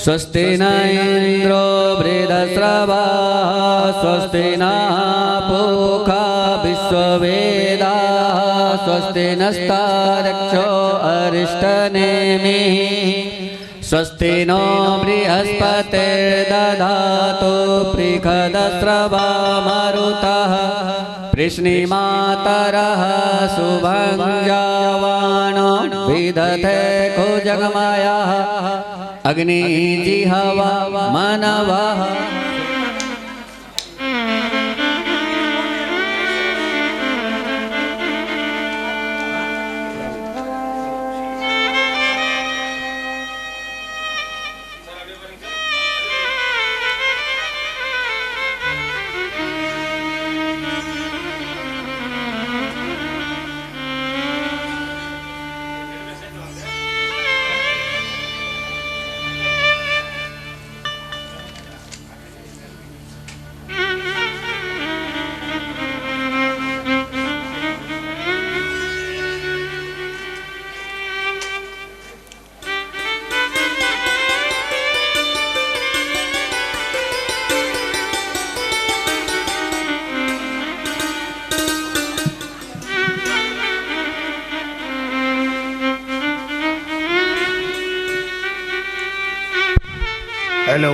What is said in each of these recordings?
स्वस्ति न इंद्रो वृद्धश्रवा स्वस्ति न पूषा विश्ववेदा स्वस्ति नस्तारक्षो अरिष्टनेमिः स्वस्ति नो बृहस्पतिर्दधातु पृषदस्रवा मरुतः वृष्णिमातरः शुभङ्गावानो विदधे कुजगमयः अग्निजिह्वा मनवः हेलो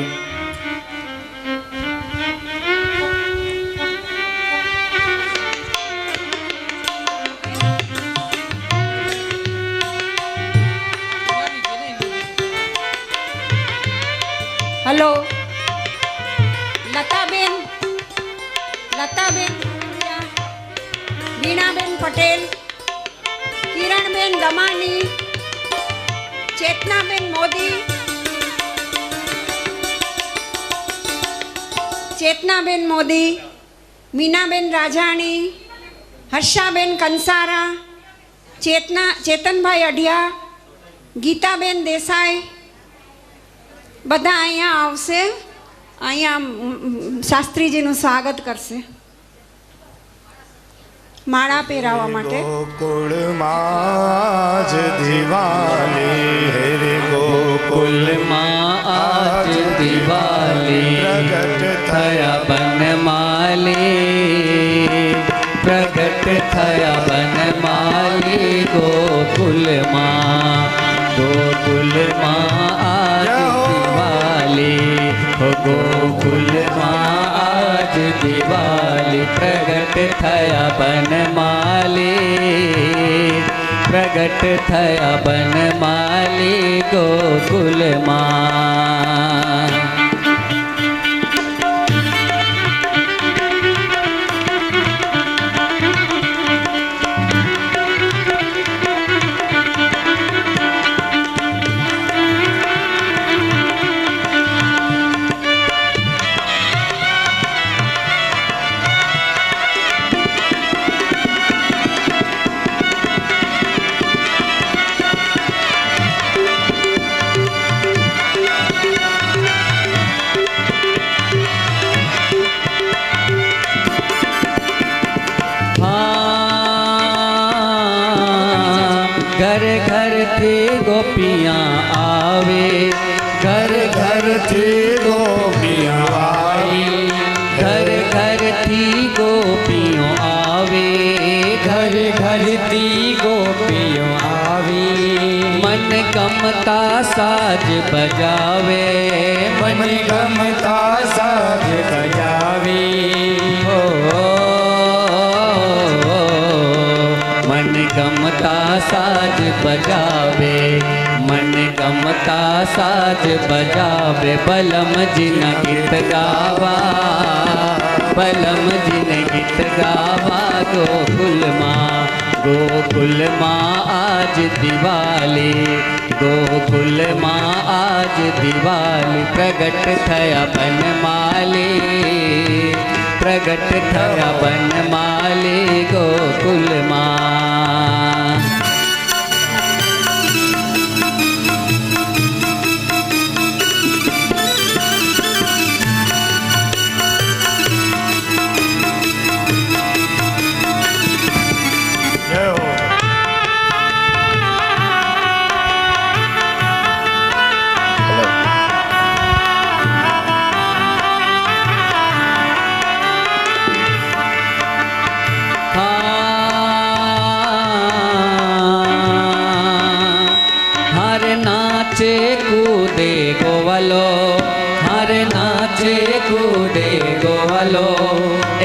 हेलो लताबेन वीणाबेन पटेल किरणबेन गमानी चेतनाबेन मोदी चेतनाबेन मोदी मीनाबेन राजाणी हर्षाबेन कंसारा चेतनभाई अढ़िया गीताबेन देसाई बधा अहींया आवशे अहींया शास्त्रीजीनुं स्वागत करशे माळा પહેરાવવા માટે गोकुळमां आज दिवाली हेरे गोकुलमां आज दिवाली प्रगट थया बनमाली प्रगट थया बनमाली गोकुलमां आज दिवाली हो गोकुलमां आज दिवाली प्रगट थया बनमाली प्रगट थया बनमाली गोकुलमां घर घर थी गोपियाँ आवे घर घर थी गोपियाँ आवे घर घर थी गोपियों आवे घर घर थी गोपियों आवे मन गमता साज बजावे मन गमता साज बजावे गमता साज बजावे मन गमता साज बजावे बलम जिन गीत गावा बलम जिन गीत गावा गोकुल माँ आज दिवाली गोकुल माँ आज दिवाली प्रगट थया बनमाली प्रगट थया बनमाली गोकुल माँ हर नाचे कूदे गोहलो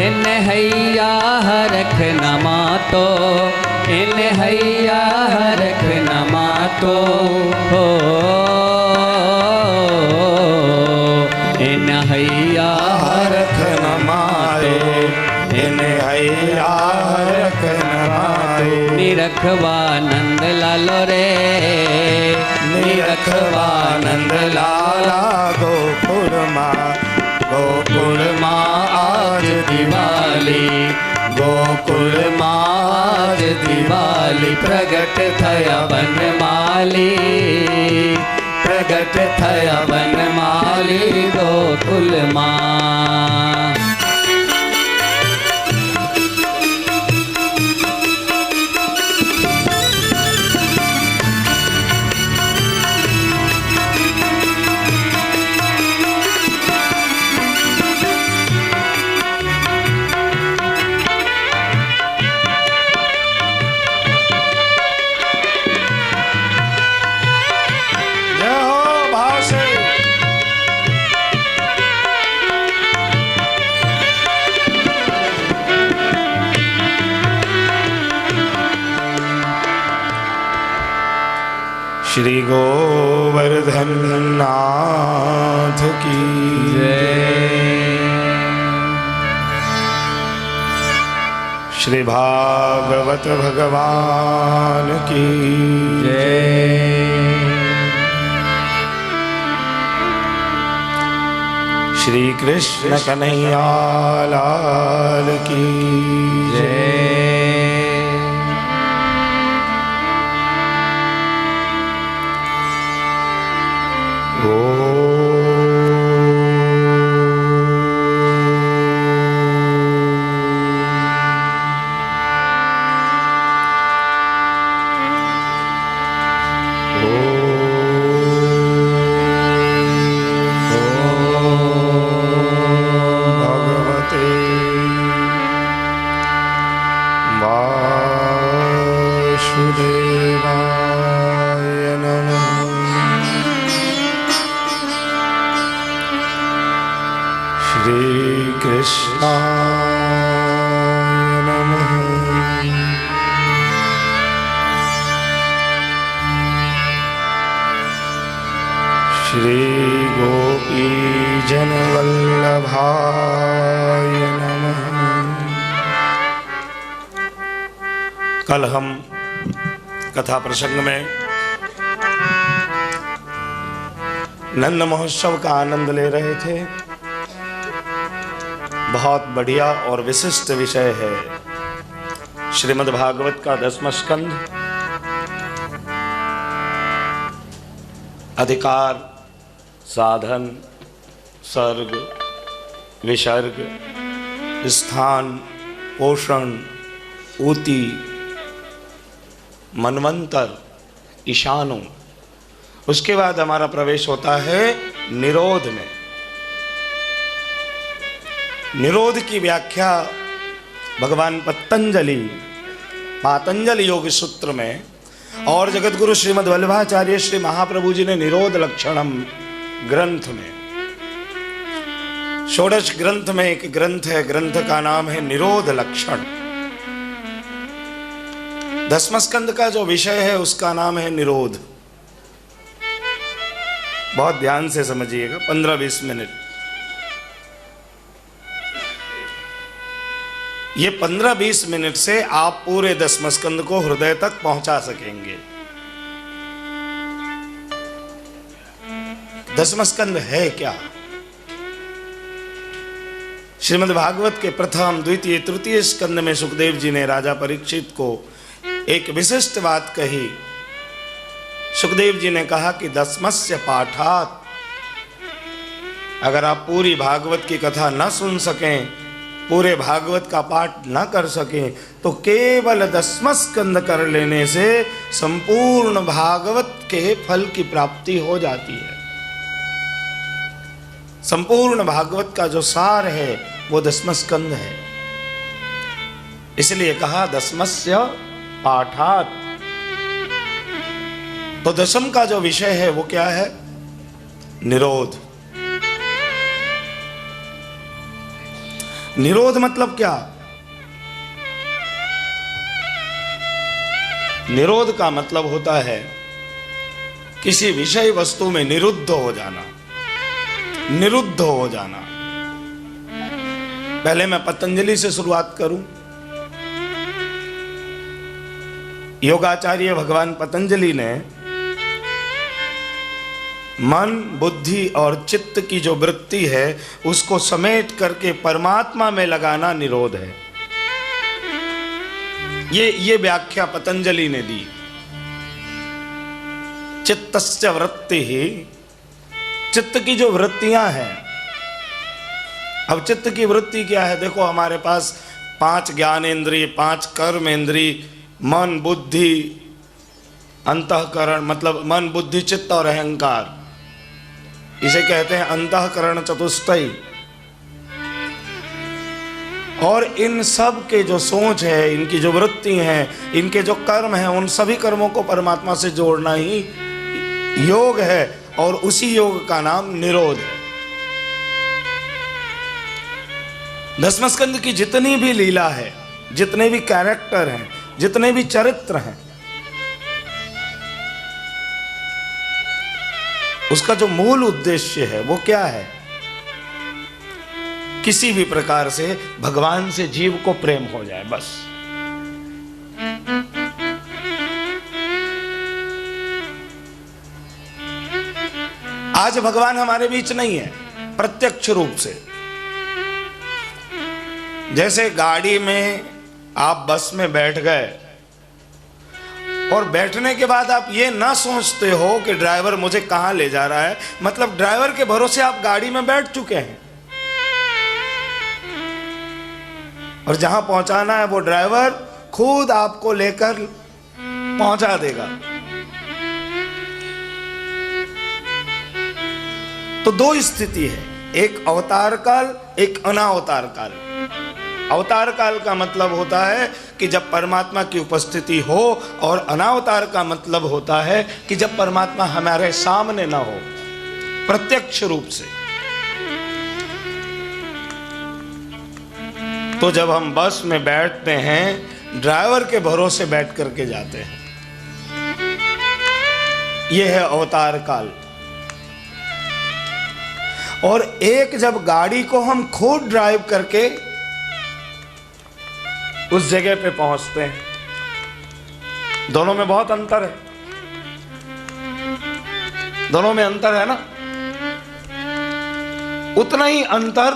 इन हैया हरख न मातो इन हैया हरख न मातो हो इन हैया हरख न मारे इन हैया हरख न मारे निरखवानंद लालो रे निरखवानंद लाला गोकुल माँ आज दिवाली गोकुल माज दिवाली प्रगट थया बनमाली प्रगट थया बनमाली गोकुल माँ श्री गोवर्धन नाथ की जय श्री भागवत भगवान की जय श्री कृष्ण कन्हैया लाल की जय श्री गोपी जन वल्लभाय नमः। कल हम कथा प्रसंग में नंद महोत्सव का आनंद ले रहे थे। बहुत बढ़िया और विशिष्ट विषय है श्रीमद् भागवत का 10वां स्कंध, अधिकार, साधन, सर्ग, विसर्ग, स्थान, पोषण, ऊति, मनवंतर, ईशानु। उसके बाद हमारा प्रवेश होता है निरोध में। निरोध की व्याख्या भगवान पातंजलि योग सूत्र में और जगतगुरु श्रीमद् वल्लभाचार्य श्री महाप्रभु जी ने निरोध लक्षणम ग्रंथ में, षोडश ग्रंथ में एक ग्रंथ है, ग्रंथ का नाम है निरोध लक्षण। 10वां स्कंद का जो विषय है उसका नाम है निरोध। बहुत ध्यान से समझिएगा, 15-20 मिनट। ये 15-20 मिनट से आप पूरे 10वां स्कंद को हृदय तक पहुंचा सकेंगे। 10वां स्कंद है क्या? श्रीमद् भागवत के प्रथम, द्वितीय, तृतीय स्कंद में सुखदेव जी ने राजा परीक्षित को एक विशिष्ट बात कही। सुखदेव जी ने कहा कि 10मस्य पाठात, अगर आप पूरी भागवत की कथा न सुन सकें, पूरे भागवत का पाठ न कर सकें, तो केवल 10वां स्कंद कर लेने से संपूर्ण भागवत के फल की प्राप्ति हो जाती है। संपूर्ण भागवत का जो सार है वो 10वां स्कंद है। इसलिए कहा 10मस्य पाठात। तो 10म का जो विषय है वो क्या है? निरोध। निरोध मतलब क्या? निरोध का मतलब होता है किसी विषय वस्तु में निरुद्ध हो जाना, निरुद्ध हो जाना। पहले मैं पतंजलि से शुरुआत करूं। योगाचार्य भगवान पतंजलि ने मन, बुद्धि और चित्त की जो वृत्ति है उसको समेट करके परमात्मा में लगाना निरोध है। ये व्याख्या पतंजलि ने दी। चित्तस्य वृत्ति ही, चित्त की जो वृत्तियां हैं। अब चित्त की वृत्ति क्या है? देखो हमारे पास 5 ज्ञानेंद्रिय, 5 कर्मेंद्रिय, मन, बुद्धि, अंतःकरण, मतलब मन, बुद्धि, चित्त और अहंकार, इसे कहते हैं अंतःकरण चतुष्टयी। और इन सब के जो सोच है, इनकी जो वृत्ति हैं, इनके जो कर्म हैं, उन सभी कर्मों को परमात्मा से जोड़ना ही योग है, और उसी योग का नाम निरोध है। दसम स्कंद की जितनी भी लीला है, जितने भी कैरेक्टर हैं, जितने भी चरित्र हैं, उसका जो मूल उद्देश्य है वो क्या है? किसी भी प्रकार से भगवान से जीव को प्रेम हो जाए, बस। आज भगवान हमारे बीच नहीं है प्रत्यक्ष रूप से। जैसे गाड़ी में आप बस में बैठ गए और बैठने के बाद आप ये ना सोचते हो कि ड्राइवर मुझे कहां ले जा रहा है, मतलब ड्राइवर के भरोसे आप गाड़ी में बैठ चुके हैं और जहां पहुंचाना है वो ड्राइवर खुद आपको लेकर पहुंचा देगा। तो दो स्थिति है, एक अवतार काल, एक अनावतार काल। अवतार काल का मतलब होता है कि जब परमात्मा की उपस्थिति हो, और अनावतार का मतलब होता है कि जब परमात्मा हमारे सामने ना हो, प्रत्यक्ष रूप से। तो जब हम बस में बैठते हैं, ड्राइवर के भरोसे बैठ करके जाते हैं, यह है अवतार काल। और एक जब गाड़ी को हम खुद ड्राइव करके उस जगह पे पहुंचते हैं, दोनों में बहुत अंतर है, दोनों में अंतर है ना। उतना ही अंतर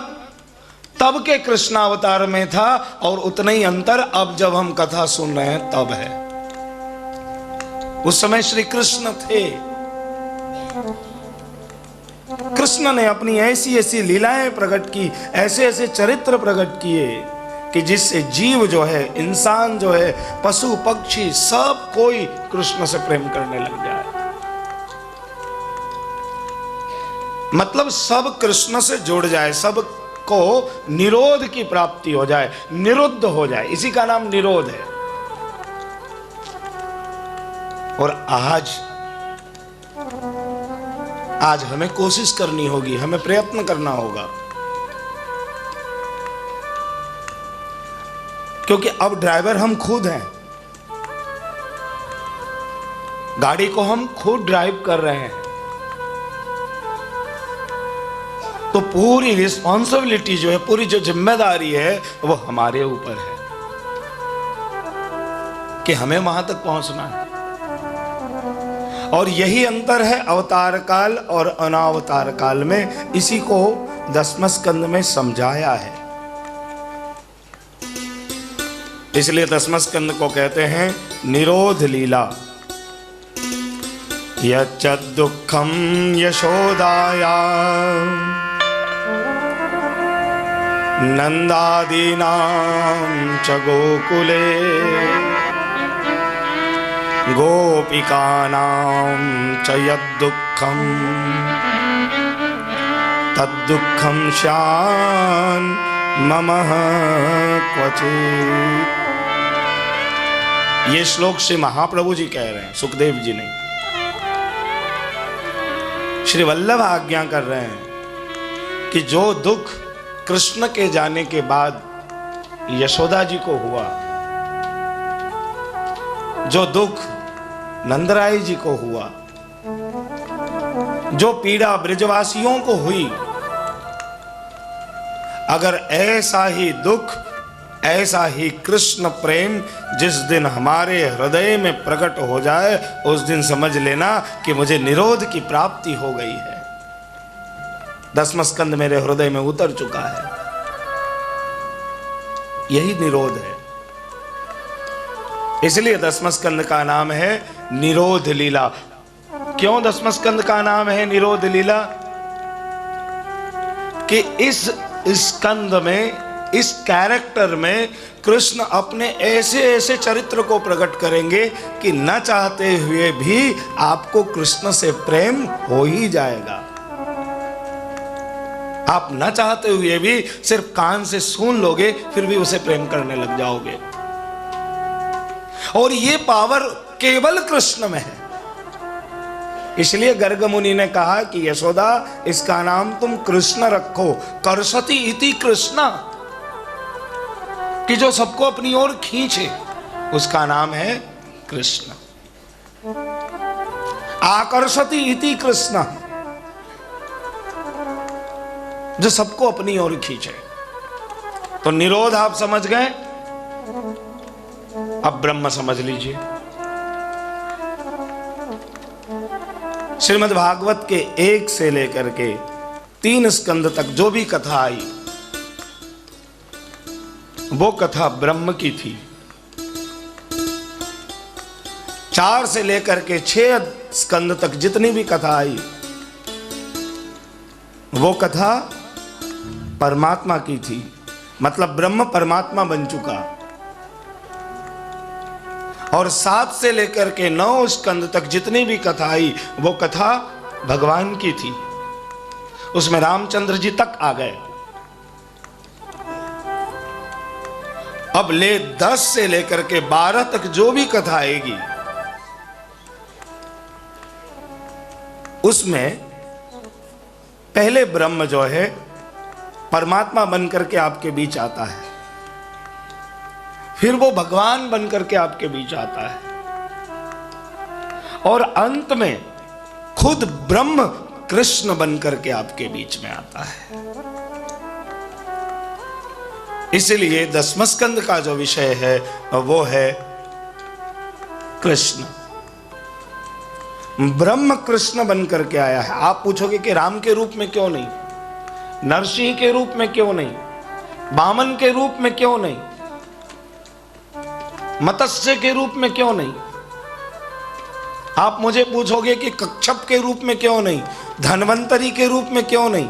तब के कृष्णावतार में था, और उतना ही अंतर अब जब हम कथा सुन रहे हैं तब है। उस समय श्री कृष्ण थे। कृष्ण ने अपनी ऐसी ऐसी लीलाएं प्रकट की, ऐसे ऐसे चरित्र प्रकट किए कि जिससे जीव जो है, इंसान जो है, पशु पक्षी, सब कोई कृष्ण से प्रेम करने लग जाए। मतलब सब कृष्ण से जुड़ जाए, सब को निरोध की प्राप्ति हो जाए, निरुद्ध हो जाए, इसी का नाम निरोध है। और आज हमें कोशिश करनी होगी, हमें प्रयत्न करना होगा, क्योंकि अब ड्राइवर हम खुद हैं, गाड़ी को हम खुद ड्राइव कर रहे हैं। तो पूरी रिस्पॉन्सिबिलिटी जो है, पूरी जो जिम्मेदारी है, वो हमारे ऊपर है कि हमें वहां तक पहुंचना है। और यही अंतर है अवतार काल और अनावतार काल में। इसी को दसम स्कंद में समझाया है। इसलिए दसम स्कंद को कहते हैं निरोध लीला। यच्च दुःखं यशोदाया नंदादीनां च गोकुले गोपिकानां च यद्दुःखं तद्दुःखं स्यान् मम क्वचित्। ये श्लोक श्री महाप्रभु जी कह रहे हैं, सुखदेव जी नहीं। श्री वल्लभ आज्ञा कर रहे हैं कि जो दुख कृष्ण के जाने के बाद यशोदा जी को हुआ, जो दुख नंदराय जी को हुआ, जो पीड़ा ब्रजवासियों को हुई, अगर ऐसा ही दुख, ऐसा ही कृष्ण प्रेम जिस दिन हमारे हृदय में प्रकट हो जाए, उस दिन समझ लेना कि मुझे निरोध की प्राप्ति हो गई है। दसम स्कंद मेरे हृदय में उतर चुका है। यही निरोध है। इसलिए दसम स्कंद का नाम है निरोध लीला। क्यों दसम स्कंद का नाम है निरोध लीला? कि इस स्कंद में, इस कैरेक्टर में कृष्ण अपने ऐसे ऐसे चरित्र को प्रकट करेंगे कि न चाहते हुए भी आपको कृष्ण से प्रेम हो ही जाएगा। आप न चाहते हुए भी सिर्फ कान से सुन लोगे, फिर भी उसे प्रेम करने लग जाओगे। और ये पावर केवल कृष्ण में है। इसलिए गर्ग मुनि ने कहा कि यशोदा, इसका नाम तुम कृष्ण रखो, कर्षति इति कृष्ण, कि जो सबको अपनी ओर खींचे, उसका नाम है कृष्ण। आकर्षति इति कृष्ण, जो सबको अपनी ओर खींचे। तो निरोध आप समझ गए, अब ब्रह्म समझ लीजिए। श्रीमद् भागवत के 1 से लेकर के 3 स्कंद तक जो भी कथा आई, वो कथा ब्रह्म की थी। 4 से लेकर के 6 स्कंद तक जितनी भी कथा आई, वो कथा परमात्मा की थी। मतलब ब्रह्म परमात्मा बन चुका। और 7 से लेकर के 9 स्कंद तक जितनी भी कथा आई, वो कथा भगवान की थी। उसमें रामचंद्र जी तक आ गए। अब ले 10 से लेकर के 12 तक जो भी कथा आएगी, उसमें पहले ब्रह्म जो है परमात्मा बनकर के आपके बीच आता है, फिर वो भगवान बनकर के आपके बीच आता है, और अंत में खुद ब्रह्म कृष्ण बनकर के आपके बीच में आता है। इसलिए दसम स्कंद का जो विषय है वो है कृष्ण। ब्रह्म कृष्ण बनकर के आया है। आप पूछोगे कि राम के रूप में क्यों नहीं, नरसिंह के रूप में क्यों नहीं, वामन के रूप में क्यों नहीं, मत्स्य के रूप में क्यों नहीं? आप मुझे पूछोगे कि कच्छप के रूप में क्यों नहीं, धन्वंतरी के रूप में क्यों नहीं,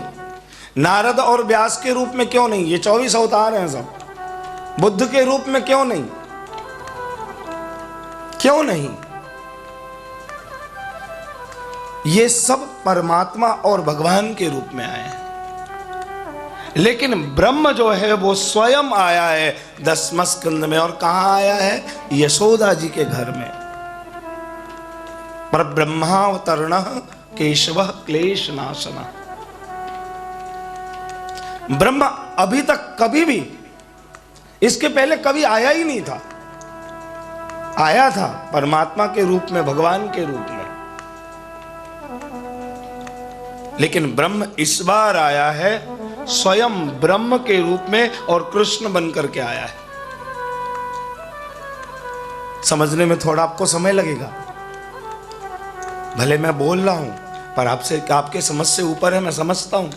नारद और व्यास के रूप में क्यों नहीं? ये 24 अवतार हैं सब। बुद्ध के रूप में क्यों नहीं? क्यों नहीं? ये सब परमात्मा और भगवान के रूप में आए हैं। लेकिन ब्रह्म जो है वो स्वयं आया है दसम स्कंद में। और कहां आया है? यशोदा जी के घर में। पर ब्रह्मावतरण केशव क्लेश नाशना। ब्रह्म अभी तक कभी भी, इसके पहले कभी आया ही नहीं था। आया था परमात्मा के रूप में, भगवान के रूप में, लेकिन ब्रह्म इस बार आया है स्वयं ब्रह्म के रूप में और कृष्ण बनकर के आया है। समझने में थोड़ा आपको समय लगेगा, भले मैं बोल रहा हूं, पर आपसे, आपके समझ से ऊपर है, मैं समझता हूं।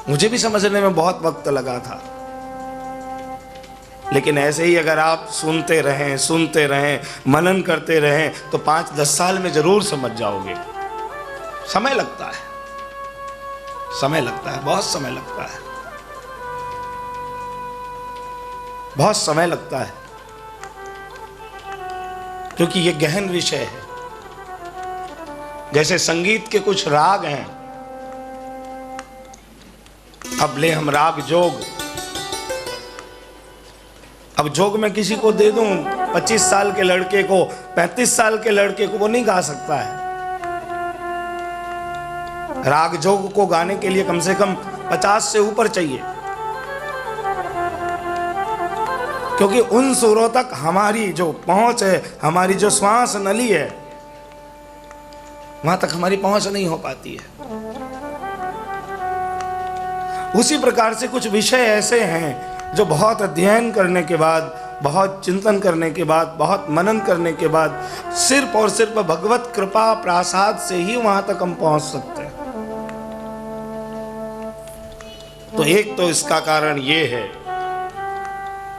मुझे भी समझने में बहुत वक्त लगा था। लेकिन ऐसे ही अगर आप सुनते रहें, मनन करते रहें, तो 5-10 साल में जरूर समझ जाओगे। समय लगता है, समय लगता है, बहुत समय लगता है, बहुत समय लगता है, क्योंकि ये गहन विषय है। जैसे संगीत के कुछ राग हैं। अब ले हम राग जोग। अब जोग में किसी को दे दूं, 25 साल के लड़के को, 35 साल के लड़के को, वो नहीं गा सकता है। राग जोग को गाने के लिए कम से कम 50 से ऊपर चाहिए, क्योंकि उन सुरों तक हमारी जो पहुंच है, हमारी जो श्वास नली है, वहां तक हमारी पहुंच नहीं हो पाती है। उसी प्रकार से कुछ विषय ऐसे हैं जो बहुत अध्ययन करने के बाद, बहुत चिंतन करने के बाद, बहुत मनन करने के बाद सिर्फ और सिर्फ भगवत कृपा प्रसाद से ही वहां तक हम पहुंच सकते हैं। तो एक तो इसका कारण ये है,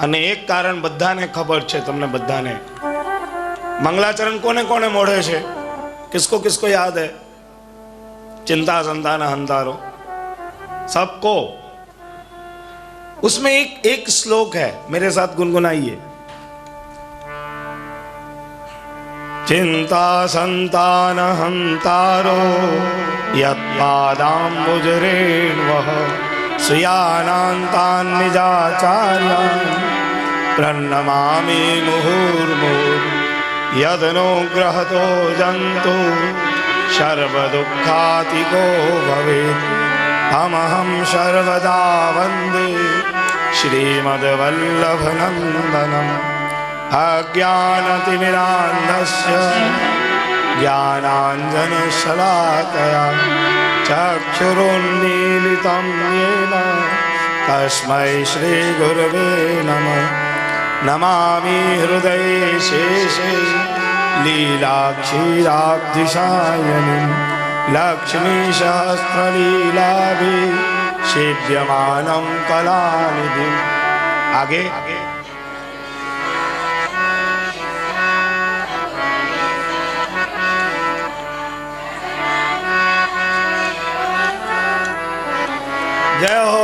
અને એક કારણ બધાને ખબર છે, તમને બધાને મંગલાચરણ કોને કોને મોઢે છે? किसको किसको याद है? चिंता संतान हंतारो, सबको। उसमें एक श्लोक है, मेरे साथ गुनगुनाइए। चिंता संतान हंतारो यत्पादाम्बुजरेण्वः श्रियानान्तान् निजाचार्यान् प्रणमामि मुहुर्मुहुः यदनुग्रहतो जन्तु सर्वदुःखातिको भवेत्। अहं सर्वदा वन्दे श्रीमद्वल्लभनन्दनम्। अज्ञानतिमिरान्धस्य ज्ञानाञ्जनशलाकया चक्षुरुन्मीलितं येन तस्मै श्रीगुरवे नमः। नमामि हृदये शेषे लीलाक्षीराब्धिशायिनीं लक्ष्मीसहस्रलीलाभिः सेव्यमानं कलानिधिम्। आगे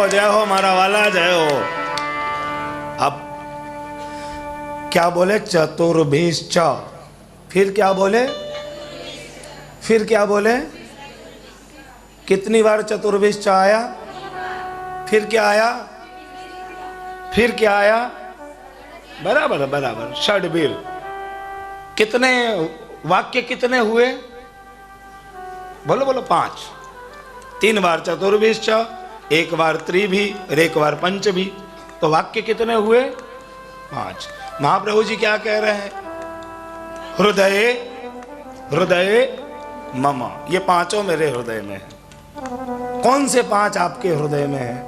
जय हो मारा वाला, जय हो। अब क्या बोले? चतुर्भिश्च। फिर क्या बोले? फिर क्या बोले? कितनी बार चतुर्भिश्च आया? फिर क्या आया? फिर क्या आया? बराबर बराबर, षड्वीर। कितने वाक्य कितने हुए? बोलो बोलो, 5। 3 बार चतुर्भिश्च, 1 बार त्रिभी और 1 बार पंचभी, तो वाक्य कितने हुए? 5। महाप्रभु जी क्या कह रहे हैं? हृदय हृदय मम, ये 5 मेरे हृदय में है। कौन से 5 आपके हृदय में है?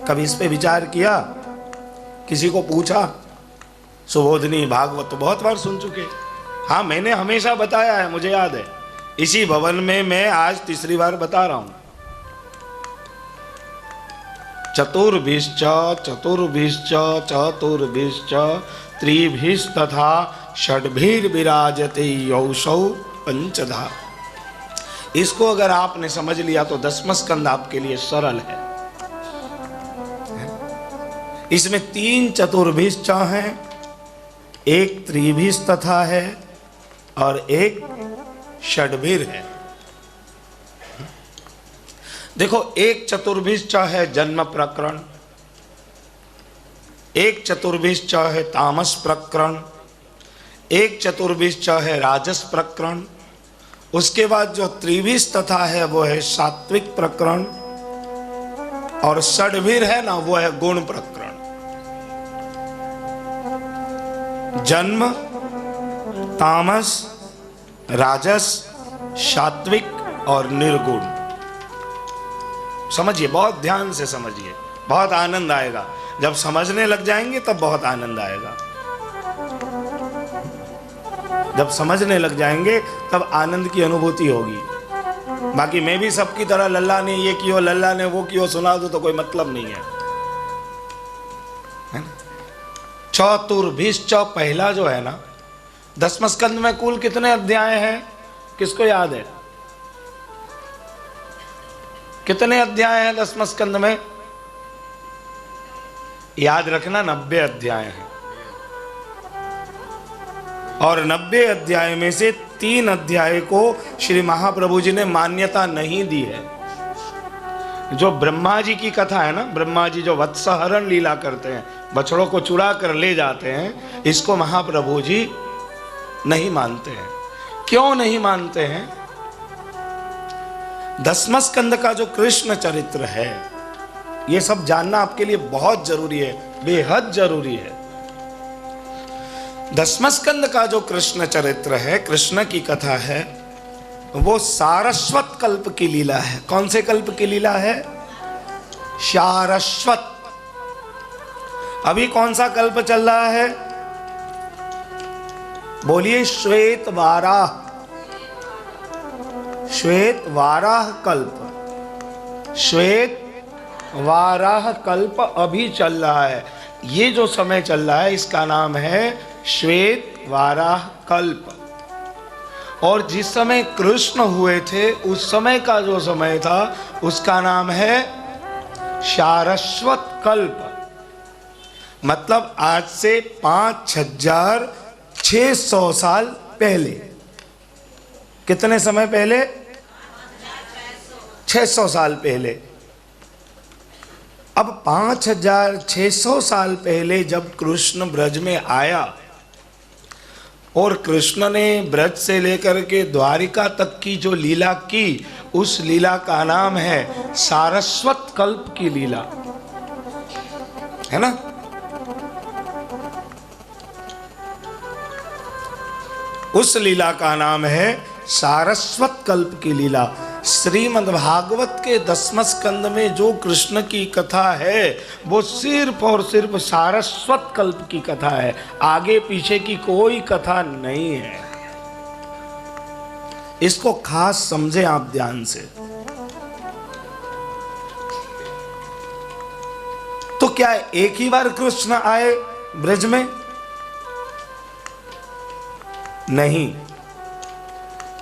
कभी इस पे विचार किया? किसी को पूछा? सुबोधनी भागवत तो बहुत बार सुन चुके। हाँ, मैंने हमेशा बताया है, मुझे याद है। इसी भवन में मैं आज 3री बार बता रहा हूं। चतुर्भिश्च चतुर्भिश्च चतुर्भिश्च त्रिभिस्तथा षड्भिर्विराजते यौषौ पंचधा। इसको अगर आपने समझ लिया तो 10वां स्कंद आपके लिए सरल है। इसमें 3 चतुर्भिश्च हैं, 1 त्रिभिस्तथा है और 1 षड्भिर है। देखो, 1 चतुर्भिश्च है जन्म प्रकरण, 1 चतुर्भिश्च है तामस प्रकरण, 1 चतुर्भिश्च है राजस प्रकरण। उसके बाद जो त्रिभिश तथा है वो है सात्विक प्रकरण, और षड्भिर है ना, वो है गुण प्रकरण। जन्म, तामस, राजस, सात्विक और निर्गुण। समझिए, बहुत ध्यान से समझिए, बहुत आनंद आएगा। जब समझने लग जाएंगे तब बहुत आनंद आएगा। जब समझने लग जाएंगे तब आनंद की अनुभूति होगी। बाकी मैं भी सबकी तरह लल्ला ने ये किया, लल्ला ने वो किया सुना दो तो कोई मतलब नहीं है। चतुर्भिश्च पहला जो है ना, 10वें स्कंद में कुल कितने अध्याय हैं? किसको याद है? कितने अध्याय हैं 10वें स्कंद में? याद रखना, 90 अध्याय हैं। और 90 अध्याय में से 3 अध्याय को श्री महाप्रभु जी ने मान्यता नहीं दी है। जो ब्रह्मा जी की कथा है ना, ब्रह्मा जी जो वत्सहरण लीला करते हैं, बछड़ों को चुरा कर ले जाते हैं, इसको महाप्रभु जी नहीं मानते हैं। क्यों नहीं मानते हैं? दसम स्कंद का जो कृष्ण चरित्र है, ये सब जानना आपके लिए बहुत जरूरी है, बेहद जरूरी है। दसम स्कंद का जो कृष्ण चरित्र है, कृष्ण की कथा है, वो सारस्वत कल्प की लीला है। कौन से कल्प की लीला है? सारस्वत। अभी कौन सा कल्प चल रहा है? बोलिए श्वेत वाराह। श्वेत वाराह कल्प, श्वेत वाराह कल्प अभी चल रहा है। ये जो समय चल रहा है इसका नाम है श्वेत वाराह कल्प। और जिस समय कृष्ण हुए थे उस समय का जो समय था उसका नाम है सारस्वत कल्प। मतलब आज से 5600 साल पहले। कितने समय पहले? 600 साल पहले। अब 5600 साल पहले जब कृष्ण ब्रज में आया और कृष्ण ने ब्रज से लेकर के द्वारिका तक की जो लीला की, उस लीला का नाम है सारस्वत कल्प की लीला, है ना। उस लीला का नाम है सारस्वत कल्प की लीला। श्रीमद् भागवत के दसम स्कंद में जो कृष्ण की कथा है वो सिर्फ और सिर्फ सारस्वत कल्प की कथा है, आगे पीछे की कोई कथा नहीं है। इसको खास समझे आप ध्यान से। तो क्या एक ही बार कृष्ण आए ब्रज में? नहीं।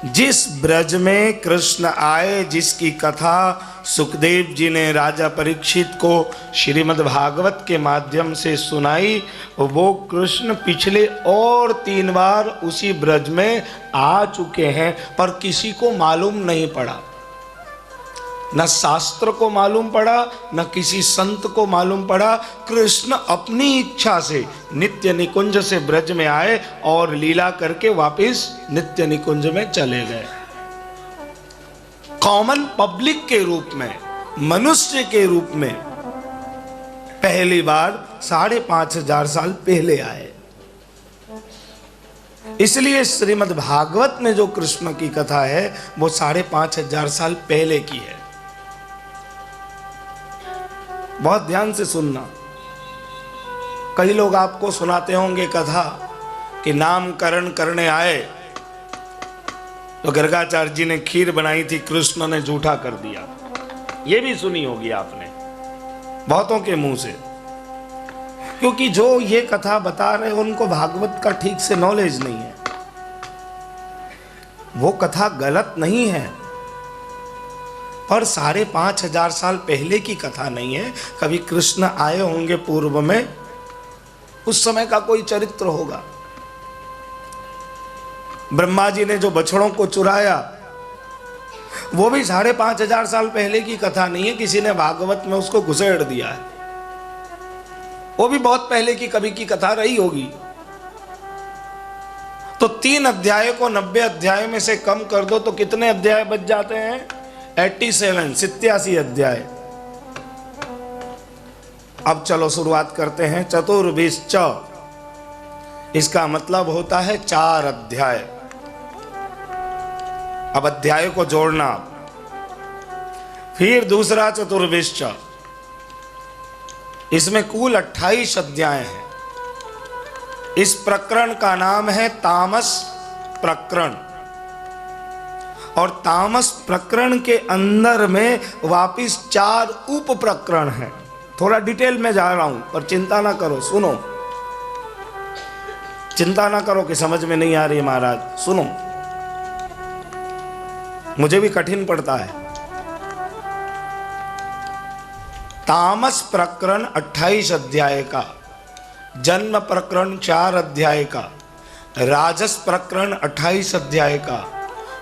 जिस ब्रज में कृष्ण आए, जिसकी कथा सुखदेव जी ने राजा परीक्षित को श्रीमद् भागवत के माध्यम से सुनाई, वो कृष्ण पिछले और 3 बार उसी ब्रज में आ चुके हैं, पर किसी को मालूम नहीं पड़ा। न शास्त्र को मालूम पड़ा, न किसी संत को मालूम पड़ा। कृष्ण अपनी इच्छा से नित्य निकुंज से ब्रज में आए और लीला करके वापस नित्य निकुंज में चले गए। कॉमन पब्लिक के रूप में, मनुष्य के रूप में पहली बार 5500 साल पहले आए। इसलिए श्रीमद् भागवत में जो कृष्ण की कथा है वो 5500 साल पहले की है। बहुत ध्यान से सुनना। कई लोग आपको सुनाते होंगे कथा कि नामकरण करने आए तो गर्गाचार्य जी ने खीर बनाई थी, कृष्ण ने जूठा कर दिया। ये भी सुनी होगी आपने बहुतों के मुंह से, क्योंकि जो ये कथा बता रहे उनको भागवत का ठीक से नॉलेज नहीं है। वो कथा गलत नहीं है, पर 5500 साल पहले की कथा नहीं है। कभी कृष्ण आए होंगे पूर्व में, उस समय का कोई चरित्र होगा। ब्रह्मा जी ने जो बछड़ों को चुराया वो भी 5500 साल पहले की कथा नहीं है, किसी ने भागवत में उसको घुसेड़ दिया है। वो भी बहुत पहले की कभी की कथा रही होगी। तो 3 अध्याय को 90 अध्याय में से कम कर दो तो कितने अध्याय बच जाते हैं? 87 अध्याय। अब चलो शुरुआत करते हैं। चतुर्भिश्च, इसका मतलब होता है 4 अध्याय। अब अध्याय को जोड़ना। फिर दूसरा चतुर्भिश्च, इसमें कुल 28 अध्याय हैं। इस प्रकरण का नाम है तामस प्रकरण। और तामस प्रकरण के अंदर में वापिस 4 उप प्रकरण हैं। थोड़ा डिटेल में जा रहा हूं, पर चिंता ना करो, सुनो। चिंता ना करो कि समझ में नहीं आ रही महाराज, सुनो। मुझे भी कठिन पड़ता है। तामस प्रकरण 28 अध्याय का, जन्म प्रकरण 4 अध्याय का, राजस प्रकरण 28 अध्याय का,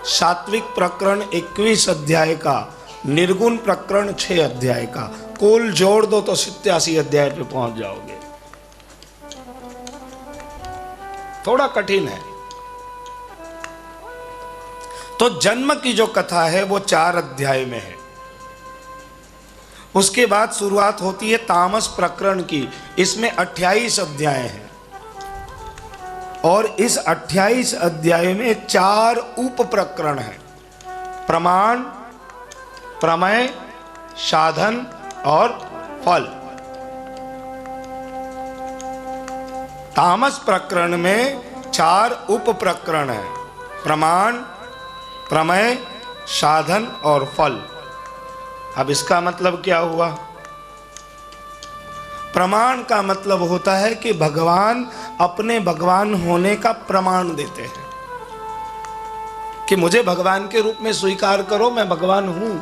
सात्विक प्रकरण 21 अध्याय का, निर्गुण प्रकरण 6 अध्याय का। कुल जोड़ दो तो 87 अध्याय पे पहुंच जाओगे। थोड़ा कठिन है। तो जन्म की जो कथा है वो 4 अध्याय में है। उसके बाद शुरुआत होती है तामस प्रकरण की। इसमें 28 अध्याय हैं और इस 28 अध्याय में 4 उप प्रकरण हैं: प्रमाण, प्रमेय, साधन और फल। तामस प्रकरण में 4 उप प्रकरण हैं: प्रमाण, प्रमेय, साधन और फल। अब इसका मतलब क्या हुआ? प्रमाण का मतलब होता है कि भगवान अपने भगवान होने का प्रमाण देते हैं कि मुझे भगवान के रूप में स्वीकार करो, मैं भगवान हूं।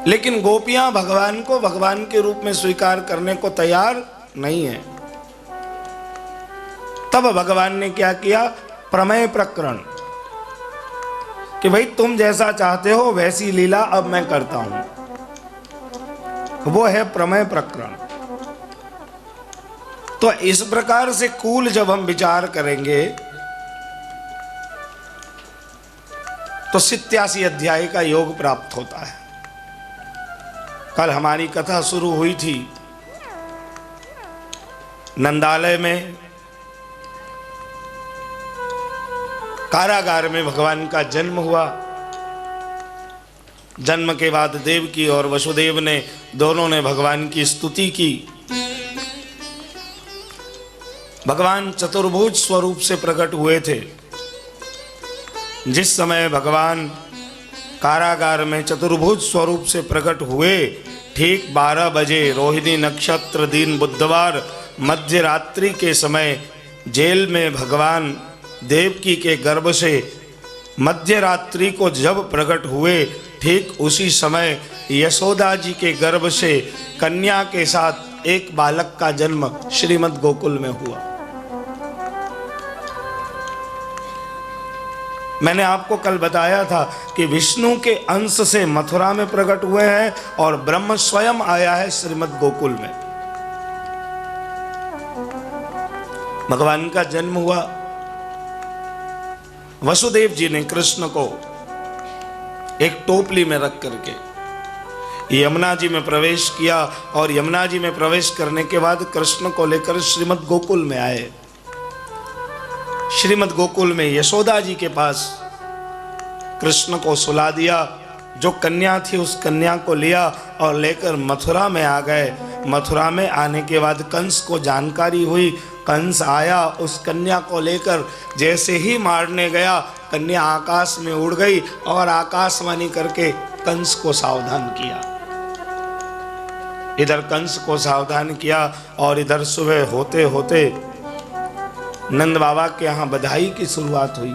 लेकिन गोपियां भगवान को भगवान के रूप में स्वीकार करने को तैयार नहीं है। तब भगवान ने क्या किया? प्रमेय प्रकरण, कि भाई तुम जैसा चाहते हो वैसी लीला अब मैं करता हूं। वो है प्रमेय प्रकरण। तो इस प्रकार से कुल जब हम विचार करेंगे तो 87 अध्याय का योग प्राप्त होता है। कल हमारी कथा शुरू हुई थी नंदालय में, कारागार में भगवान का जन्म हुआ। जन्म के बाद देवकी और वसुदेव ने दोनों ने भगवान की स्तुति की। भगवान चतुर्भुज स्वरूप से प्रकट हुए थे। जिस समय भगवान कारागार में चतुर्भुज स्वरूप से प्रकट हुए, ठीक 12 बजे रोहिणी नक्षत्र दिन बुधवार मध्य रात्रि के समय जेल में भगवान देवकी के गर्भ से मध्य रात्रि को जब प्रकट हुए, ठीक उसी समय यशोदा जी के गर्भ से कन्या के साथ एक बालक का जन्म श्रीमद् गोकुल में हुआ। मैंने आपको कल बताया था कि विष्णु के अंश से मथुरा में प्रकट हुए हैं और ब्रह्म स्वयं आया है श्रीमद् गोकुल में। भगवान का जन्म हुआ। वसुदेव जी ने कृष्ण को एक टोपली में रख करके यमुना जी में प्रवेश किया और यमुना जी में प्रवेश करने के बाद कृष्ण को लेकर श्रीमद् गोकुल में आए। श्रीमद् गोकुल में यशोदा जी के पास कृष्ण को सुला दिया। जो कन्या थी उस कन्या को लिया और लेकर मथुरा में आ गए। मथुरा में आने के बाद कंस को जानकारी हुई। कंस आया, उस कन्या को लेकर जैसे ही मारने गया, कन्या आकाश में उड़ गई और आकाशवाणी करके कंस को सावधान किया। इधर कंस को सावधान किया और इधर सुबह होते होते नंद बाबा के यहाँ बधाई की शुरुआत हुई।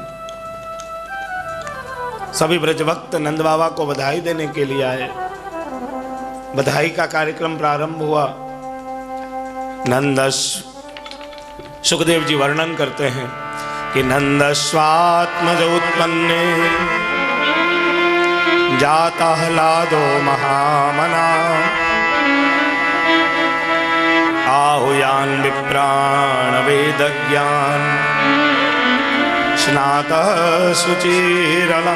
सभी ब्रजभक्त नंद बाबा को बधाई देने के लिए आए। बधाई का कार्यक्रम प्रारंभ हुआ। सुखदेव जी वर्णन करते हैं कि नंदस्वात्मज उत्पन्ने जाता ह्लादो महामना आहुयान विप्राण वेदज्ञान स्नातः शुचिरलंकृतम्।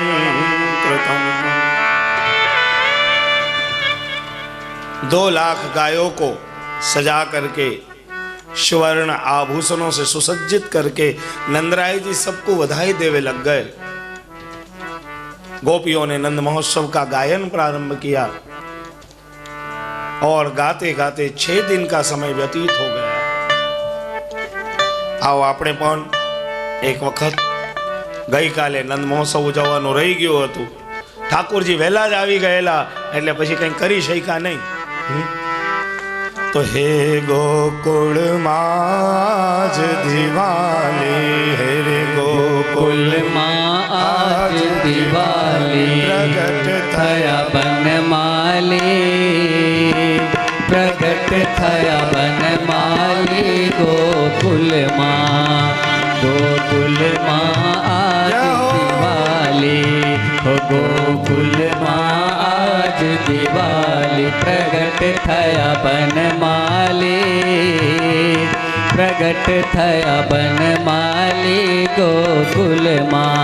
2 लाख गायों को सजा करके स्वर्ण आभूषणों से सुसज्जित करके नंदराय जी सबको बधाई देवे लग गए। गोपियों ने नंद महोत्सव का गायन प्रारंभ किया और गाते गाते 6 दिन का समय व्यतीत हो गया। आओ આપણે પણ એક વખત ગઈકાલે નંદ મહોત્સવ ઉજવવાનું રહી ગયું હતું। ઠાકોરજી વહેલા જ આવી ગયેલા એટલે પછી કંઈ કરી શક્યા નહીં। तो हे गोकुल माज दिवाली, हे रे गोकुल आज दिवाली प्रगट थया बनमाली, प्रगट थया बनमाली गोकुल आज दिवाली हो गोकुल आज दिवाली प्रगट थया बनमाली, प्रगट थया बनमाली गोकुल मां।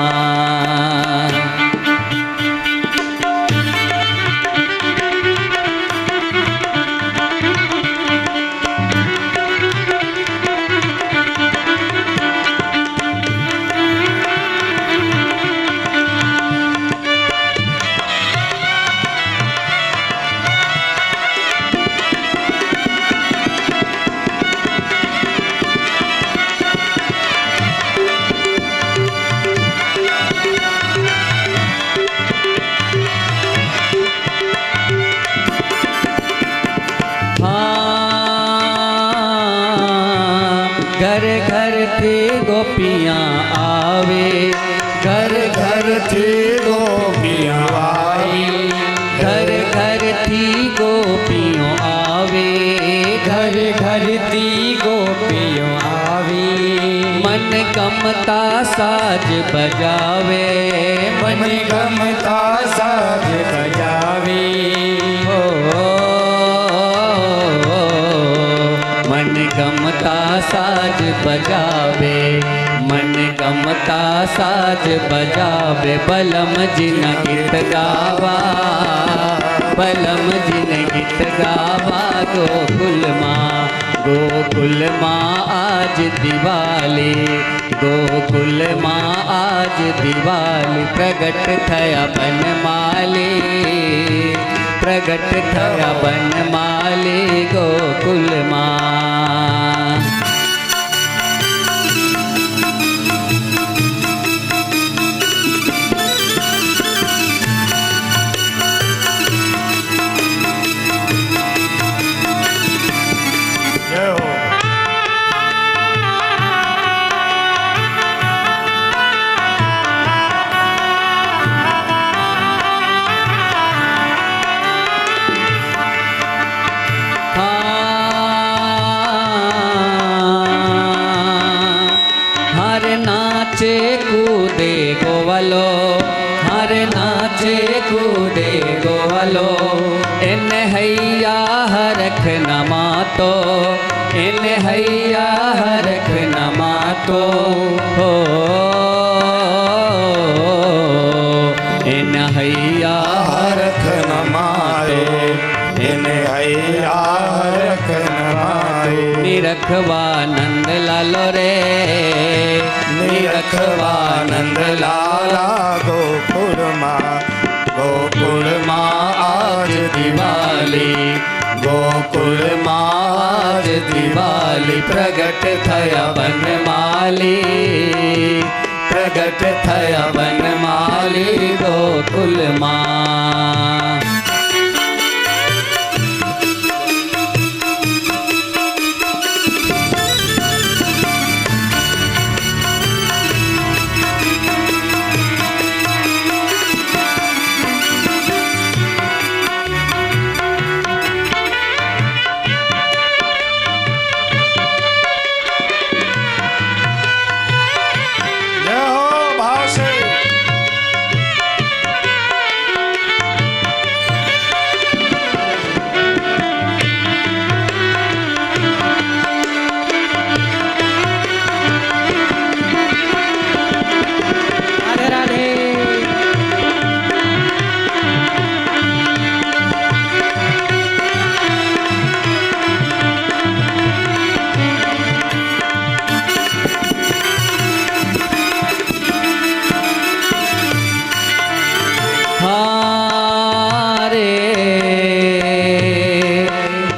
घर घर थी गोपियाँ आवे, घर घर थी गोपियाँ आवे, घर घर थी गोपियों आवे, घर घर थी गोपियों आवे। मन गमता साज बजावे, मन गमता साज बजावे। मन गमता साज बजावे, मन गमता साज बजावे। बलम जिन गीत गावा, बलम जिन गीत गावा। गोकुल माँ, गोकुल माँ आज दिवाली, गोकुल माँ आज दिवाली। प्रगट थया बनमाली, प्रगट थया बनमाली गोकुल मां। जय हो। नाचे कूदे गोवालो, हर नाचे कूदे गोवालो। इन हैया हरख नमातो, इन हैया हरख नमातो। हो इन हैया हरख नमाए, इन हैया हरख नमाए। निरखवानंद लालो रे, निरखवानंद लाला गोकुल माँ, गोकुल माँ आज दिवाली, गोकुल माँ आज दिवाली। प्रगट थया बनमाली, प्रगट थया बनमाली गोकुल माँ।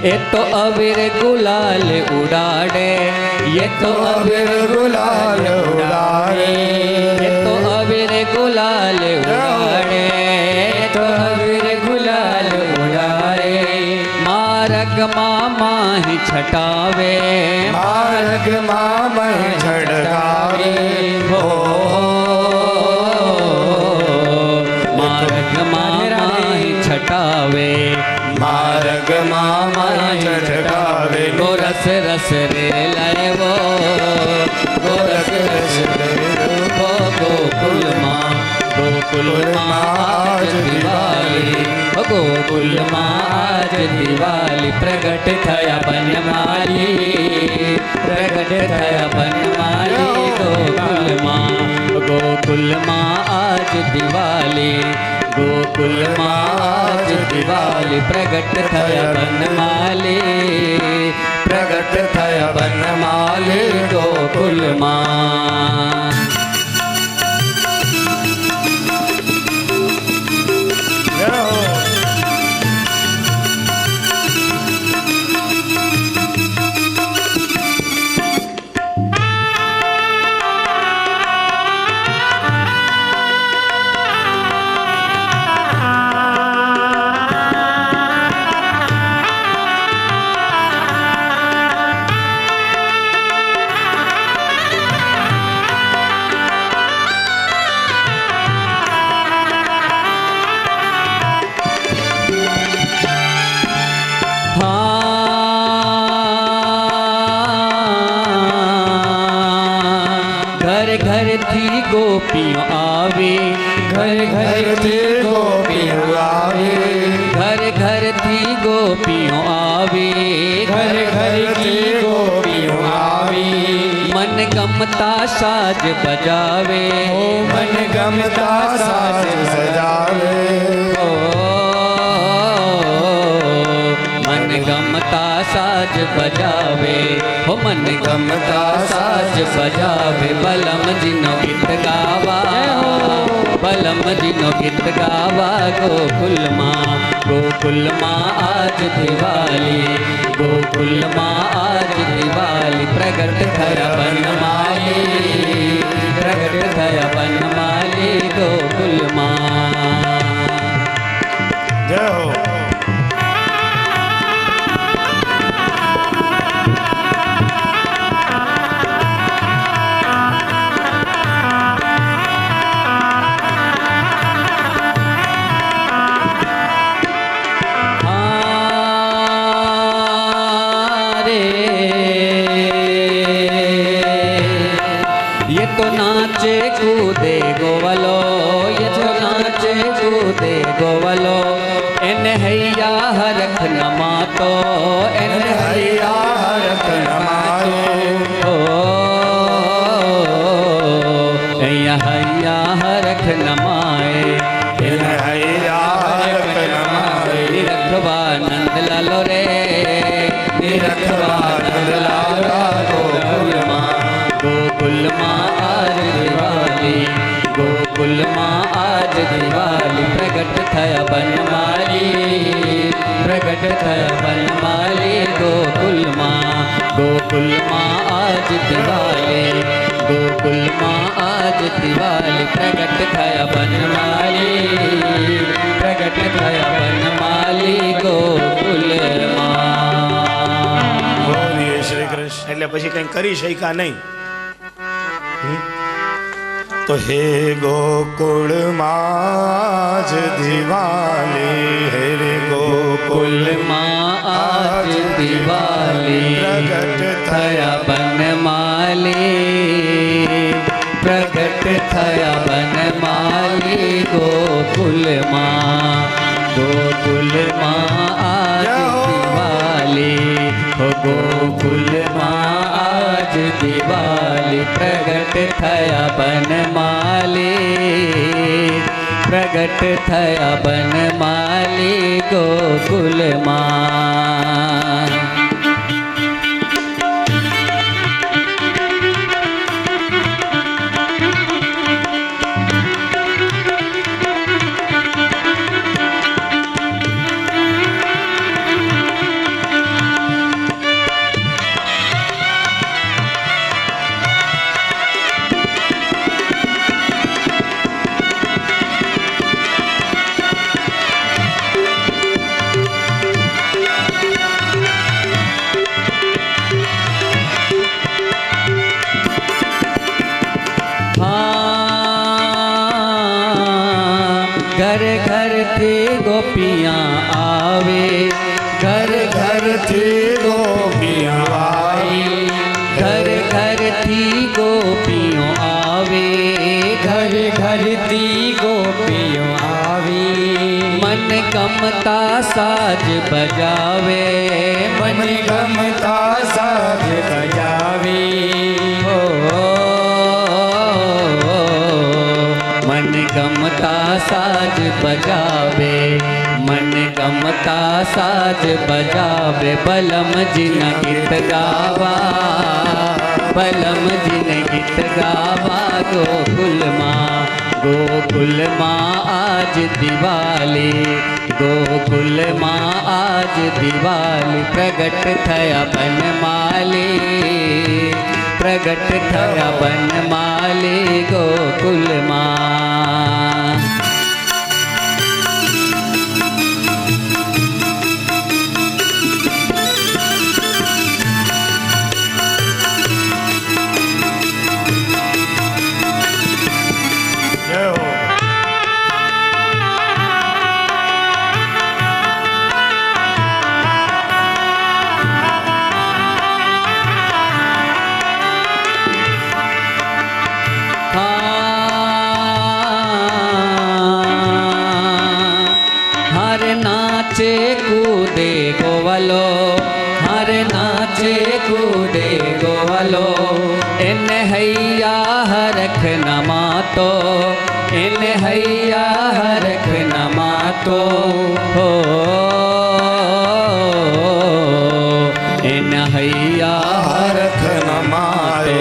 ये तो अबीर गुलाल उड़ाड़े, ये तो अबीर गुलाल उड़ाड़े, ये तो अबीर गुलाल उड़ाड़े, ये तो अबीर गुलाल उड़ाड़े। मारग मामा ही छटावे, मारग मामा ही छड़कावे। हो मारग मामा ही छटावे, मारग मामा छटकावे। गोरस रस रे लाए वो, गोरस रस रे वो गोकुल माँ, गोकुल माँ आज दिवाली, गोकुलમાં આજ દિવાળી પ્રગટ થયા વનમાલી પ્રગટ થયા વનમાલી ગોકુલમાં આજ દિવાળી ગોકુલમાં આજ દિવાળી પ્રગટ થયા વનમાલી પ્રગટ થયા વનમાલી ગોકુલમાં घर घर थी गोपियों आवे घर घर थी गोपियों आवे घर घर थी गोपियों आवे घर घर थी गोपियों आवे मन गमता साज बजावे मन गमता साज बजावे मन गमता साज बजावे हो मन गमता साज बजावे बलम जिनो गीत गावा बलम जिनो गीत गावा गोकुल माँ आज दिवाली गोकुल माँ आज दिवाली प्रगट थया बनमाली प्रगट थया बनमाली गोकुल माँ जय हो। ये तो नाचे कूदे गोवलो ये तो नाचे कूदे गोवलो इन हैया हरख नमातो इन हैया हरख नमातो हैया हरख नमाए इन हैया हरख नमाए निरखवा नंद लालो रे निरखवा नंद लाला गोकुल माँ आज दिवाली गोकुल माँ आज दिवाली प्रगट थया बनमाली प्रगट थया बनमाली गोकुल माँ आज दिवाली गोकुल माँ आज दिवाली प्रगट थया बनमाली प्रगट थया बनमाली गोकुल माँ બોલીએ શ્રી કૃષ્ણ એટલે પછી કઈ કરી શક્યા નહીં तो हे गोकुल माज दिवाली हे रे गोकुल माँ आज दिवाली प्रगट थया बनमाली प्रगट थया बनमाली गोकुल माँ आज दिवाली हो गोकुल माँ आज दिवाली प्रगट थया बनमाली प्रगट थया बनमाली गोकुल माँ घर घर थी गोपियाँ आवे घर घर थी गोपियाँ आई घर घर थी गोपियों आवे घर घर थी गोपियों आवे मन गमता साज बजावे, मन गमता साज बजावे, मन गमता साज बजावे, मन गमता साज बजावे। बलम जिन गीत गावा, बलम जिन गीत गावा। गोकुल माँ, गोकुल माँ आज दिवाली, गोकुल माँ आज दिवाली। प्रगट थया बनमाली, प्रगट थया बनमाली गोकुल माँ। जय हो। हर नाचे कूदे गोवलो, हर नाचे कूदे गोवलो। इन हैया हरख नमातो, इन हैया हरख नमातो। हो इन हैया हरख नमाए,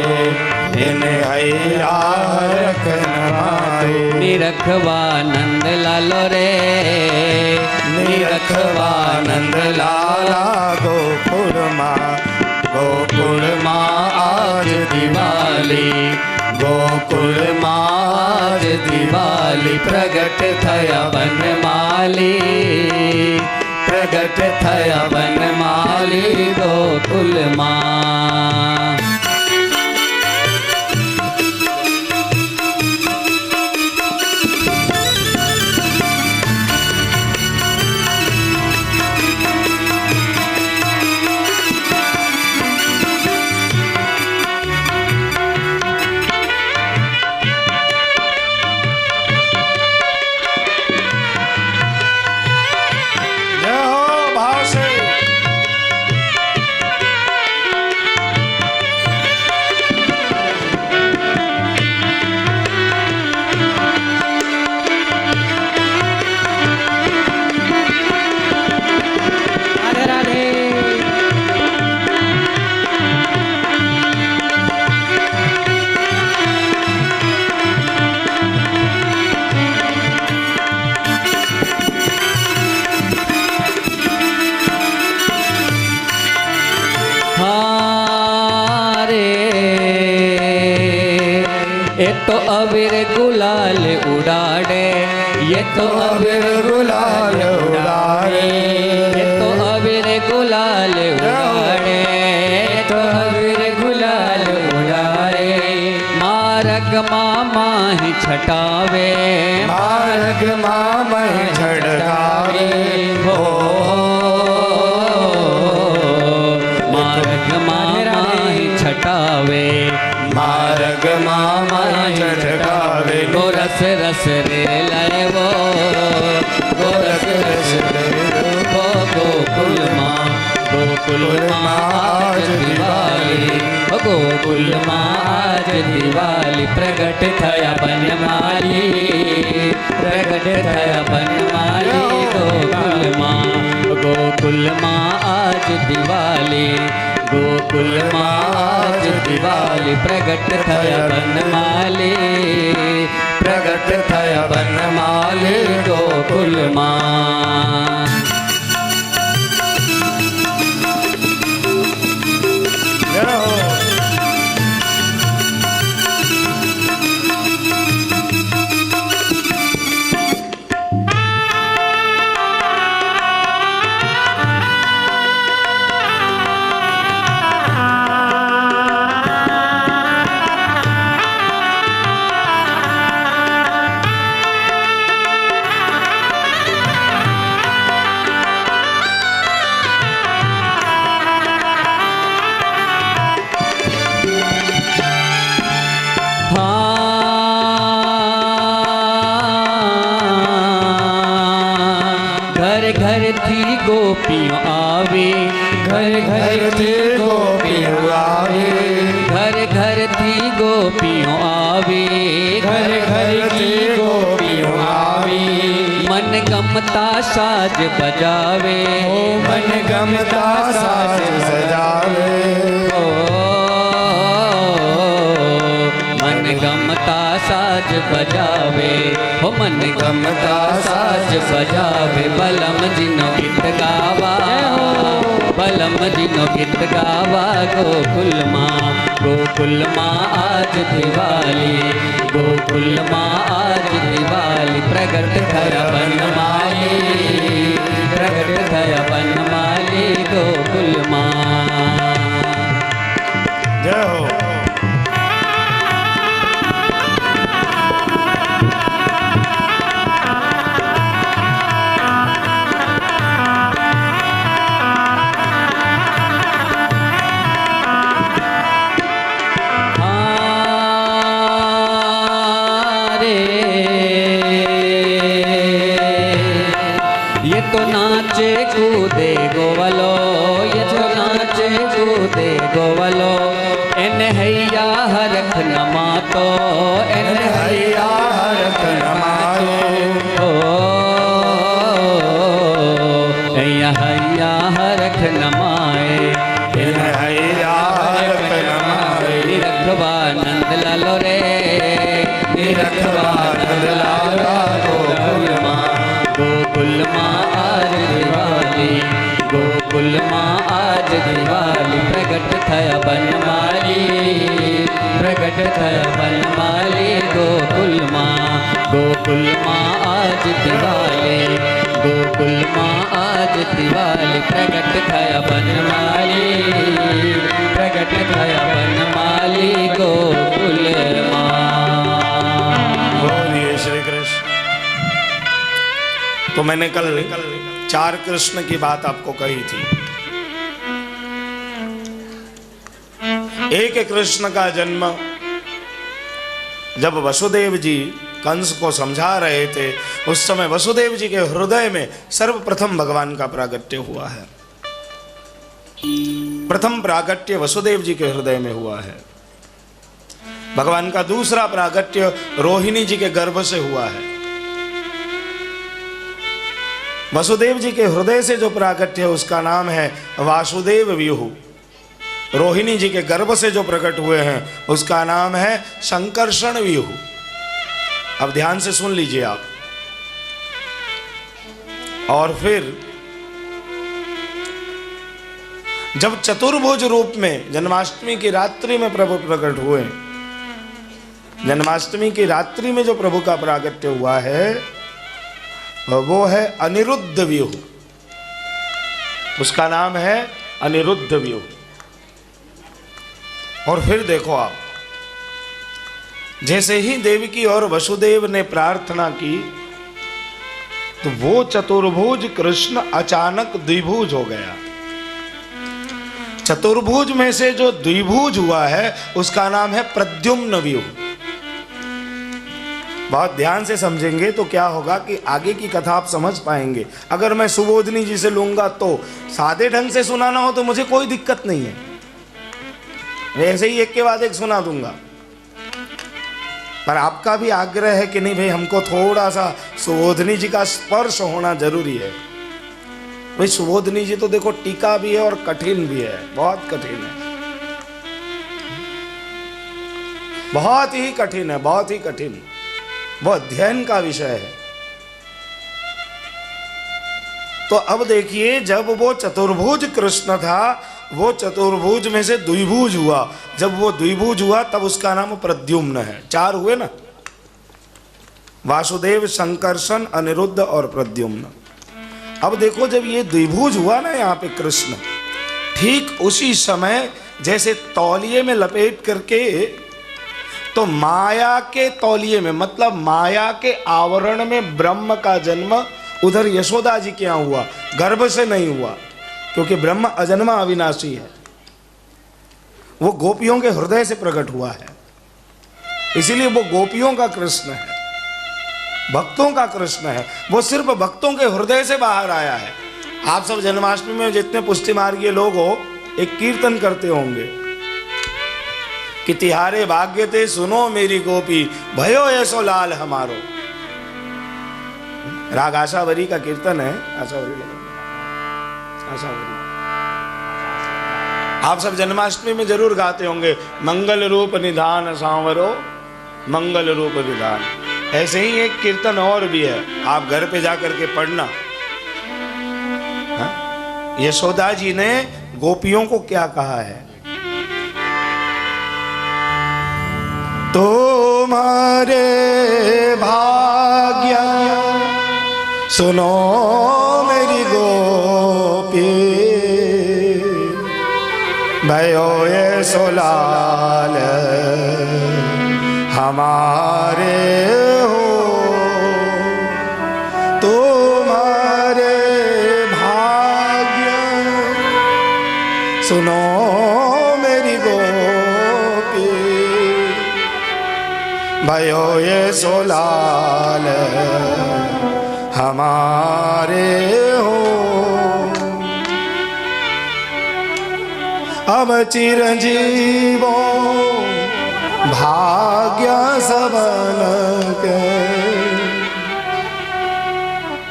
इन हैया हरख नमाए। निरखवानंद लालो रे, निरखवानंद लाला गोकुल माँ, गोकुल माँ आज दिवाली, गोकुल माँ आज दिवाली। प्रगट थया बनमाली, प्रगट थया बनमाली गोकुल माँ। जय हो भाव से। राधे राधे। हारे ये तो अबीर गुलाल उड़ाड़े, ये तो अबीर गुलाल उड़ाड़े, ये तो अबीर गुलाल उड़ाड़े, ये तो अबीर गुलाल उड़ाड़े। मारग मामा ही छटावे, मार्ग मामा झड़कावे, हो मारग मामा ही छटावे, मार्ग मामा झड़कावे। गोरस रस रे लय वो, गोरस रस रे वो गोकुल माँ, गोकुल माँ आज दिवाली, ओ गोकुल माँ आज दिवाली। प्रगट थया बनमाली, प्रगट थया बनमाली गोकुल माँ, गोकुल माँ आज दिवाली, गोकुल माँ आज दिवाली। प्रगट थया बनमाली, प्रगट थया बनमाली गोकुल माँ। जय हो। गोपियों आवे, घर घर थी गोपियों आवे, घर घर थी गोपियों आवे, घर घर थी गोपियों आवे। मन गमता साज बजावे, मन गमता साज सजावे, मन गमता साज बजावे, हो मन गमता साज बजावे। बलम जिनो गीत गावा, बलम जिनो गीत गावा। गोकुल माँ आज दिवाली, गोकुल माँ आज दिवाली। प्रगट थया बनमाली, प्रगट थया बनमाली गोकुल माँ। जय हो। तो नाचे कूदे गोवलो, ये तो नाचे कूदे गोवलो। इन हैया हरख नमातो, इन हैया हरख नमातो, हैया हरख नमाए, इन हैया हरख नमाए। निरखवा नंद लालो रे, निरखवा नंद लालो गोकुल माँ, गोकुल माँ आज दिवाली, गोकुल माँ आज दिवाली। प्रगट थया बनमाली, प्रगट थया बनमाली गोकुल माँ, गोकुल माँ आज दिवाली, गोकुल माँ आज दिवाली। प्रगट थया बनमाली, प्रगट थया बनमाली गोकुल माँ। बोलिए श्री कृष्ण। तो मैंने कल 4 कृष्ण की बात आपको कही थी। एक कृष्ण का जन्म जब वसुदेव जी कंस को समझा रहे थे, उस समय वसुदेव जी के हृदय में सर्वप्रथम भगवान का प्रागट्य हुआ है। प्रथम प्रागट्य वसुदेव जी के हृदय में हुआ है। भगवान का दूसरा प्रागट्य रोहिणी जी के गर्भ से हुआ है। वसुदेव जी के हृदय से जो प्रागट्य है उसका नाम है वासुदेव व्यूह। रोहिणी जी के गर्भ से जो प्रकट हुए हैं उसका नाम है संकर्षण व्यूह। अब ध्यान से सुन लीजिए आप। और फिर जब चतुर्भुज रूप में जन्माष्टमी की रात्रि में प्रभु प्रकट हुए, जन्माष्टमी की रात्रि में जो प्रभु का प्रागट्य हुआ है वो है अनिरुद्ध व्यूह। उसका नाम है अनिरुद्ध व्यूह। और फिर देखो आप, जैसे ही देवकी और वसुदेव ने प्रार्थना की तो वो चतुर्भुज कृष्ण अचानक द्विभुज हो गया। चतुर्भुज में से जो द्विभुज हुआ है उसका नाम है प्रद्युम्न व्यूह। बहुत ध्यान से समझेंगे तो क्या होगा कि आगे की कथा आप समझ पाएंगे। अगर मैं सुबोधनी जी से लूंगा तो सादे ढंग से सुनाना हो तो मुझे कोई दिक्कत नहीं है, ऐसे ही एक के बाद एक सुना दूंगा। पर आपका भी आग्रह है कि नहीं भाई, हमको थोड़ा सा सुबोधनी जी का स्पर्श होना जरूरी है। भाई सुबोधनी जी तो देखो टीका भी है और कठिन भी है, बहुत कठिन है, बहुत ही कठिन है, बहुत ही कठिन, वो अध्ययन का विषय है। तो अब देखिए, जब वो चतुर्भुज कृष्ण था, वो चतुर्भुज में से द्विभुज हुआ। जब वो द्विभुज हुआ तब उसका नाम प्रद्युम्न है। 4 हुए ना, वासुदेव, संकर्षण, अनिरुद्ध और प्रद्युम्न। अब देखो, जब ये द्विभुज हुआ ना यहाँ पे कृष्ण, ठीक उसी समय जैसे तौलिए में लपेट करके, तो माया के तौलिए में, मतलब माया के आवरण में ब्रह्म का जन्म उधर यशोदा जी के यहाँ हुआ, गर्भ से नहीं हुआ, क्योंकि ब्रह्म अजन्मा अविनाशी है। वो गोपियों के हृदय से प्रकट हुआ है, इसीलिए वो गोपियों का कृष्ण है, भक्तों का कृष्ण है। वो सिर्फ भक्तों के हृदय से बाहर आया है। आप सब जन्माष्टमी में जितने पुष्टि मार्गीय लोग हो एक कीर्तन करते होंगे कि तिहारे भाग्य थे सुनो मेरी गोपी भयो ऐसो लाल हमारो। राग आशावरी का कीर्तन है। आशावरी आप सब जन्माष्टमी में जरूर गाते होंगे, मंगल रूप निधान सांवरो मंगल रूप विधान। ऐसे ही एक कीर्तन और भी है, आप घर पे जाकर के पढ़ना। यशोदा जी ने गोपियों को क्या कहा है? तुम्हारे भाग्य सुनो मेरी गोपी भयो ये सोलाल हमारे हो। तुम्हारे भाग्य सुनो मेरी गोपी भयो ये सोलाल हमारे हो। अब चिरंजीवो भाग्य सबन के।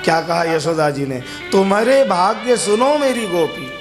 क्या कहा यशोदा जी ने? तुम्हारे भाग्य सुनो मेरी गोपी।